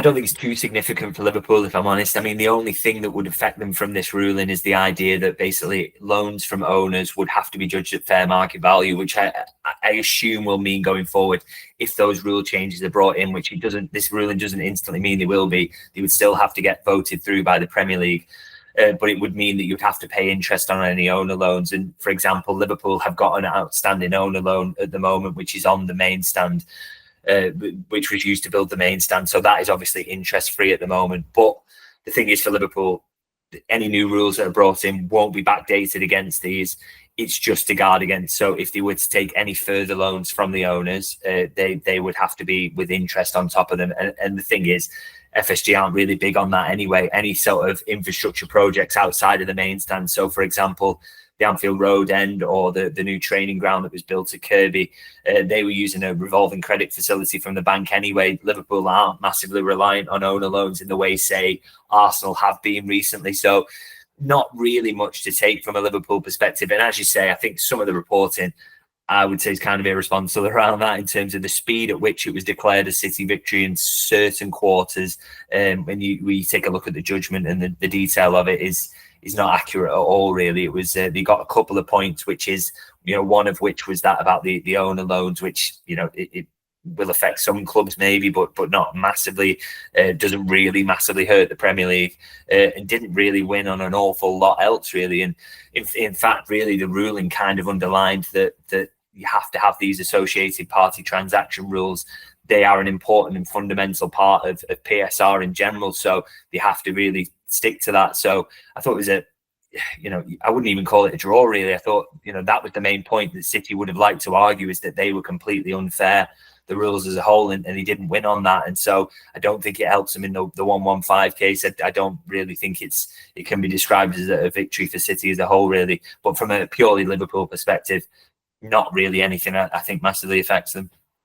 don't think it's too significant for Liverpool, if I'm honest. I mean, the only thing that would affect them from this ruling is the idea that basically loans from owners would have to be judged at fair market value, which I assume will mean going forward, if those rule changes are brought in, which it doesn't, this ruling doesn't instantly mean they will be, they would still have to get voted through by the Premier League. But it would mean that you'd have to pay interest on any owner loans. And for example, Liverpool have got an outstanding owner loan at the moment, which is on the main stand, which was used to build the main stand. So that is obviously interest free at the moment. But the thing is, for Liverpool, any new rules that are brought in won't be backdated against these. It's just to guard against. So if they were to take any further loans from the owners, they would have to be with interest on top of them. And the thing is, FSG aren't really big on that anyway. Any sort of infrastructure projects outside of the main stand. So, for example, the Anfield Road end or the new training ground that was built at Kirby, they were using a revolving credit facility from the bank anyway. Liverpool aren't massively reliant on owner loans in the way, say, Arsenal have been recently. So not really much to take from a Liverpool perspective. And as you say, I think some of the reporting, I would say, is kind of irresponsible around that in terms of the speed at which it was declared a City victory in certain quarters. When you take a look at the judgment and the detail of it is not accurate at all, really. It was they got a couple of points, which is, one of which was that about the owner loans, which, it will affect some clubs maybe, but not massively. Doesn't really massively hurt the Premier League, and didn't really win on an awful lot else, really. And in fact, really, the ruling kind of underlined that you have to have these associated party transaction rules. They are an important and fundamental part of PSR in general. So they have to really stick to that. So I thought it was I wouldn't even call it a draw, really. I thought, that was the main point that City would have liked to argue, is that they were completely unfair, the rules as a whole, and he didn't win on that. And so I don't think it helps him in the 115 case. I don't really think it can be described as a victory for City as a whole, really. But from a purely Liverpool perspective, not really anything I think massively affects them.